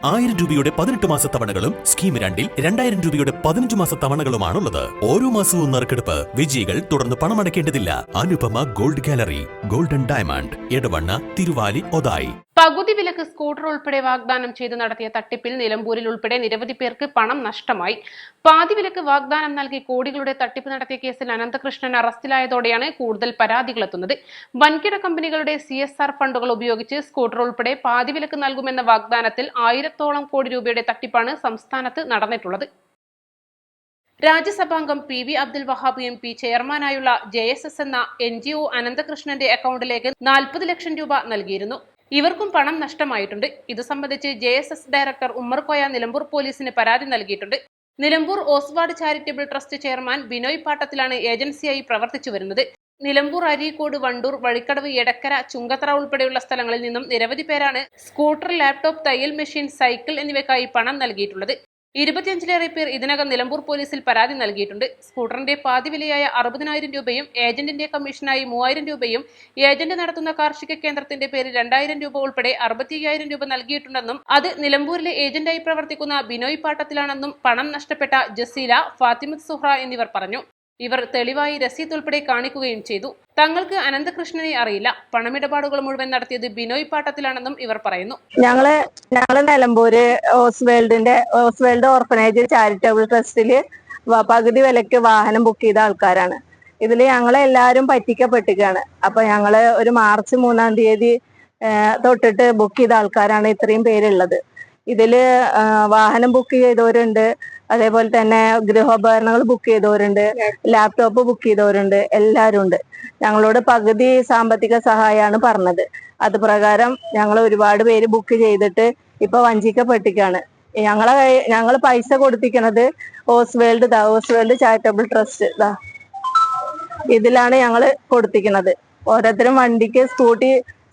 1000 രൂപയുടെ 18 മാസ തവണകളും സ്കീം 2-ൽ 2000 രൂപയുടെ 15 മാസ തവണകളുമാണുള്ളത്. ഓരോ മാസവും നറുക്കെടുപ്പ്. വിജയികൾ തുടർന്ന് പണമടയ്ക്കേണ്ടതില്ല. Anupama gold gallery, golden diamond, Edavanna, Thiruvali, Othayi. പകുതി വിലക്ക് സ്കൂട്ടർ ഉൾപ്പെടെ വാഗ്ദാനം ചെയ്ത് നടത്തിയ തട്ടിപ്പിൽ നിലമ്പൂരിൽ ഉൾപ്പെടെ നിരവധി പേർക്ക് പണം നഷ്ടമായി. പാതി വിലക്ക് വാഗ്ദാനം നൽകി കോടികളുടെ തട്ടിപ്പ് നടത്തിയ കേസിൽ അനന്തകൃഷ്ണൻ അറസ്റ്റിലായതോടെയാണ് കൂടുതൽ പരാതികളെത്തുന്നത്. വൻകിട കമ്പനികളുടെ CSR ഫണ്ടുകൾ ഉപയോഗിച്ച് സ്കൂട്ടർ ഉൾപ്പെടെ പാതി വിലക്ക് നൽകുമെന്ന വാഗ്ദാനത്തിൽ 1000-ഓളം കോടി രൂപയുടെ തട്ടിപ്പാണ് സംസ്ഥാനത്ത് നടന്നിട്ടുള്ളത്. രാജ്യസഭാംഗം PV Abdul Wahab MP ചെയർമാനായുള്ള JSS എന്ന NGO അനന്തകൃഷ്ണന്റെ അക്കൗണ്ടിലേക്ക് 40 ലക്ഷം രൂപ നൽകിയിരുന്നു. ഇവർക്കും പണം നഷ്ടമായിട്ടുണ്ട്. ഇത് സംബന്ധിച്ച് JSS ഡയറക്ടർ ഉമ്മർ കോയ നിലമ്പൂർ പോലീസിന് പരാതി നൽകിയിട്ടുണ്ട്. Nilambur Osward charitable trust chairman Binoy പാട്ടത്തിലാണ് ഏജൻസിയായി പ്രവർത്തിച്ചു വരുന്നത്. നിലമ്പൂർ, അരീക്കോട്, വണ്ടൂർ, വഴിക്കടവ്, എടക്കര, ചുങ്കത്തറ ഉൾപ്പെടെയുള്ള സ്ഥലങ്ങളിൽ നിന്നും നിരവധി പേരാണ് സ്കൂട്ടർ, ലാപ്ടോപ്പ്, തയ്യൽ മെഷീൻ, സൈക്കിൾ എന്നിവയ്ക്കായി പണം നൽകിയിട്ടുള്ളത്. 25-ലേറെ പേർ ഇതിനകം നിലമ്പൂർ പോലീസിൽ പരാതി നൽകിയിട്ടുണ്ട്. സ്കൂട്ടറിന്റെ പാതി വിലയായ 60,000 രൂപയും ഏജന്റിന്റെ കമ്മീഷനായി 3000 രൂപയും ഏജന്റ് നടത്തുന്ന കാർഷിക കേന്ദ്രത്തിന്റെ പേരിൽ 2000 രൂപ ഉൾപ്പെടെ 65,000 രൂപ നൽകിയിട്ടുണ്ടെന്നും അത് നിലമ്പൂരിലെ ഏജന്റായി പ്രവർത്തിക്കുന്ന ബിനോയ് പാട്ടത്തിലാണെന്നും പണം നഷ്ടപ്പെട്ട ജസീല, ഫാത്തിമത്ത് സുഹ്റ എന്നിവർ പറഞ്ഞു. ഇവർ തെളിവായി രസീത് ഉൾപ്പെടെ കാണിക്കുകയും ചെയ്തു. തങ്ങൾക്ക് അനന്തകൃഷ്ണനെ അറിയില്ല. പണമിടപാടുകൾ മുഴുവൻ നടത്തിയത് ബിനോയ് പാട്ടത്തിലാണെന്നും ഇവർ പറയുന്നു. ഞങ്ങള് നിലമ്പൂര് ഓസ്വേൾഡ് ഓർഫനേജ് ചാരിറ്റബിൾ ട്രസ്റ്റില് പകുതി വിലക്ക് വാഹനം ബുക്ക് ചെയ്ത ആൾക്കാരാണ്. ഇതില് ഞങ്ങളെ എല്ലാരും പറ്റിക്കപ്പെട്ടിരിക്കുകയാണ്. അപ്പൊ ഞങ്ങള് ഒരു മാർച്ച് 3-ാം തീയതി തൊട്ടിട്ട് ബുക്ക് ചെയ്ത ആൾക്കാരാണ് ഇത്രയും പേരുള്ളത്. ഇതില് വാഹനം ബുക്ക് ചെയ്തവരുണ്ട്, അതേപോലെ തന്നെ ഗൃഹോപകരണങ്ങൾ ബുക്ക് ചെയ്തവരുണ്ട്, ലാപ്ടോപ്പ് ബുക്ക് ചെയ്തവരുണ്ട്, എല്ലാവരും ഉണ്ട്. ഞങ്ങളോട് പകുതി സാമ്പത്തിക സഹായമാണ് പറഞ്ഞത്. അത് പ്രകാരം ഞങ്ങൾ ഒരുപാട് പേര് ബുക്ക് ചെയ്തിട്ട് ഇപ്പൊ വഞ്ചിക്കപ്പെട്ടിരിക്കുകയാണ്. ഞങ്ങൾ പൈസ കൊടുത്തിരിക്കുന്നത് ഓസ്വേൾഡ് ചാരിറ്റബിൾ ട്രസ്റ്റ് ഇതിലാണ് ഞങ്ങൾ കൊടുത്തിരിക്കുന്നത്. ഓരോരുത്തരും വണ്ടിക്ക്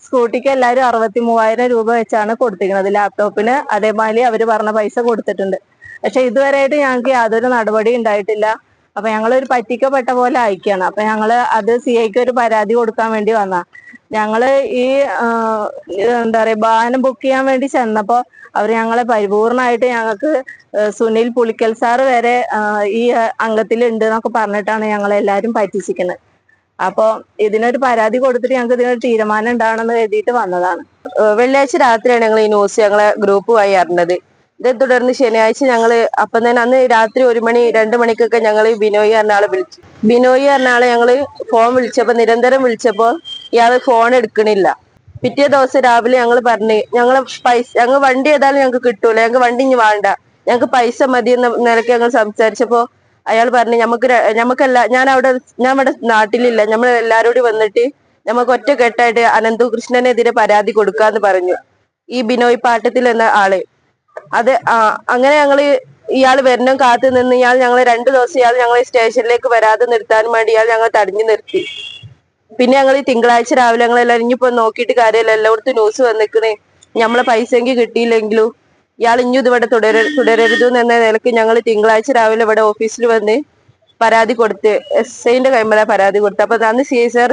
സ്കൂട്ടിക്ക് എല്ലാവരും 63,000 രൂപ വെച്ചാണ് കൊടുത്തിരിക്കുന്നത്. ലാപ്ടോപ്പിന് അതേമാതിരി അവര് പറഞ്ഞ പൈസ കൊടുത്തിട്ടുണ്ട്. പക്ഷെ ഇതുവരെയായിട്ട് ഞങ്ങൾക്ക് യാതൊരു നടപടി ഉണ്ടായിട്ടില്ല. അപ്പൊ ഞങ്ങളൊരു പറ്റിക്കപ്പെട്ട പോലെ അയക്കുകയാണ്. അപ്പൊ ഞങ്ങള് അത് CIക്ക് ഒരു പരാതി കൊടുക്കാൻ വേണ്ടി വന്ന ഞങ്ങള് ഈ എന്താ പറയാ വാഹനം ബുക്ക് ചെയ്യാൻ വേണ്ടി ചെന്നപ്പോ അവർ ഞങ്ങളെ പരിപൂർണമായിട്ട് ഞങ്ങൾക്ക് സുനിൽ പുളിക്കൽ സാറ് വരെ ഈ അംഗത്തിലുണ്ട് എന്നൊക്കെ പറഞ്ഞിട്ടാണ് ഞങ്ങളെല്ലാരും പറ്റിച്ചിരിക്കുന്നത്. അപ്പൊ ഇതിനൊരു പരാതി കൊടുത്തിട്ട് ഞങ്ങൾക്ക് ഇതിനൊരു തീരുമാനം ഉണ്ടാവണമെന്ന് കരുതിയിട്ട് വന്നതാണ്. വെള്ളിയാഴ്ച രാത്രിയാണ് ഞങ്ങൾ ഈ ന്യൂസ് ഞങ്ങളെ ഗ്രൂപ്പുമായി അറിഞ്ഞത്. ഇതേ തുടർന്ന് ശനിയാഴ്ച ഞങ്ങള് അപ്പം തന്നെ അന്ന് രാത്രി 1 മണി 2 മണിക്കൊക്കെ ഞങ്ങൾ ബിനോയ് പറഞ്ഞ ആളെ വിളിച്ചു. ബിനോയ് പറഞ്ഞ ആളെ ഞങ്ങള് ഫോൺ വിളിച്ചപ്പോ നിരന്തരം വിളിച്ചപ്പോ ഇയാള് ഫോൺ എടുക്കണില്ല. പിറ്റേ ദിവസം രാവിലെ ഞങ്ങൾ പറഞ്ഞ് ഞങ്ങൾ വണ്ടി ഏതായാലും ഞങ്ങൾക്ക് കിട്ടൂല, ഞങ്ങൾക്ക് വണ്ടി ഇനി വേണ്ട, ഞങ്ങൾക്ക് പൈസ മതി എന്ന നിലയ്ക്ക് ഞങ്ങൾ സംസാരിച്ചപ്പോ അയാൾ പറഞ്ഞു ഞാൻ ഇവിടെ നാട്ടിലില്ല, നമ്മൾ എല്ലാരോടും വന്നിട്ട് നമുക്ക് ഒറ്റക്കെട്ടായിട്ട് അനന്തകൃഷ്ണനെതിരെ പരാതി കൊടുക്കാന്ന് പറഞ്ഞു ഈ ബിനോയ് പാട്ടത്തിൽ എന്ന ആള്. അത് അങ്ങനെ ഇയാൾ വരണം കാത്തു നിന്ന് ഞങ്ങൾ 2 ദിവസം ഞങ്ങളെ സ്റ്റേഷനിലേക്ക് വരാതെ നിർത്താൻ വേണ്ടി ഞങ്ങൾ തടഞ്ഞു നിർത്തി. പിന്നെ ഞങ്ങൾ തിങ്കളാഴ്ച രാവിലെ ഞങ്ങളെല്ലാവരും ഇനിയിപ്പോ നോക്കിയിട്ട് കാര്യമില്ല, എല്ലായിടത്തും ന്യൂസ് വന്നിക്കണേ, നമ്മളെ പൈസയെങ്കിൽ കിട്ടിയില്ലെങ്കിലും ഇയാൾ ഇനി ഇതിവിടെ തുടരരുത് എന്ന നിലയ്ക്ക് ഞങ്ങൾ തിങ്കളാഴ്ച രാവിലെ ഇവിടെ ഓഫീസിൽ വന്ന് പരാതി കൊടുത്ത് SIന്റെ കൈമല പരാതി കൊടുത്തു. അപ്പൊ അന്ന് CI സാർ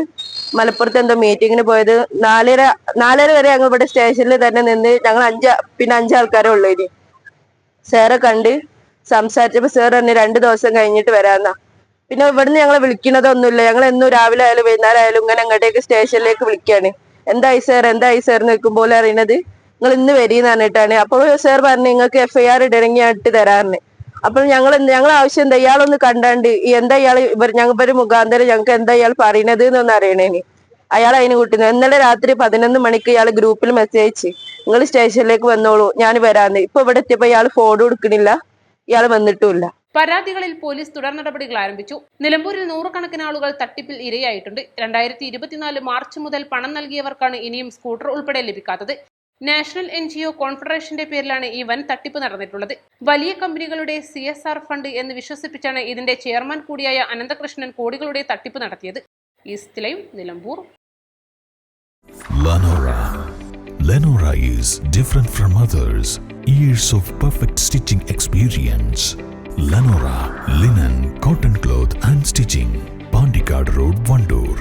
മലപ്പുറത്ത് എന്തോ മീറ്റിങ്ങിന് പോയത് 4:30 വരെ ഞങ്ങൾ ഇവിടെ സ്റ്റേഷനിൽ തന്നെ നിന്ന് ഞങ്ങൾ 5 ആൾക്കാരെ ഉള്ളൂ. ഇനി സാറെ കണ്ട് സംസാരിച്ചപ്പോ സാർ തന്നെ 2 ദിവസം കഴിഞ്ഞിട്ട് വരാന്നാ. പിന്നെ ഇവിടുന്ന് ഞങ്ങളെ വിളിക്കണതൊന്നുമില്ല. ഞങ്ങൾ എന്നും രാവിലെ ആയാലും വൈകുന്നേരം ആയാലും ഇങ്ങനെ അങ്ങോട്ടേക്ക് സ്റ്റേഷനിലേക്ക് വിളിക്കാണ്. എന്തായി സാർ എന്ന് വെക്കുമ്പോൾ അറിയണത് നിങ്ങൾ ഇന്ന് വരീന്ന് പറഞ്ഞിട്ടാണ്. അപ്പോൾ സാർ പറഞ്ഞു നിങ്ങൾക്ക് FIR ഇടണമെങ്കിൽ ഇട്ട് തരാറിന്. അപ്പോൾ ഞങ്ങൾ ആവശ്യം എന്താ, ഇയാളൊന്ന് കണ്ടാണ്ട് എന്താ ഇവര് മുഖാന്തരം ഞങ്ങൾക്ക് എന്താ ഇയാൾ പറയണത് എന്നൊന്ന് അറിയണേന്. അയാൾ അതിന് കൂട്ടുന്നു. ഇന്നലെ രാത്രി 11 മണിക്ക് ഇയാൾ ഗ്രൂപ്പിൽ മെസ്സേജ് അയച്ച് നിങ്ങൾ സ്റ്റേഷനിലേക്ക് വന്നോളൂ ഞാൻ വരാന്ന്. ഇപ്പൊ ഇവിടെ എത്തിയപ്പോ ഇയാൾ ഫോൺ കൊടുക്കണില്ല, ഇയാൾ വന്നിട്ടുമില്ല. പരാതികളിൽ പോലീസ് തുടർ നടപടികൾ ആരംഭിച്ചു. നിലമ്പൂരിൽ 100 ആളുകൾ തട്ടിപ്പിൽ ഇരയായിട്ടുണ്ട്. 2024 മാർച്ച് മുതൽ പണം നൽകിയവർക്കാണ് ഇനിയും സ്കൂട്ടർ ഉൾപ്പെടെ ലഭിക്കാത്തത്. നാഷണൽ NGO കോൺഫെഡറേഷന്റെ പേരിലാണ് ഈ വൻ തട്ടിപ്പ് നടന്നിട്ടുള്ളത്. വലിയ കമ്പനികളുടെ CSR ഫണ്ട് എന്ന് വിശ്വസിപ്പിച്ചാണ് ഇതിന്റെ ചെയർമാൻ കൂടിയായ അനന്തകൃഷ്ണൻ കോടികളുടെ തട്ടിപ്പ് നടത്തിയത്. East live, Nilambur. Lenora is different from others. Years of perfect stitching experience. Lenora linen, cotton cloth and stitching. Pandikad Road, Vandoor.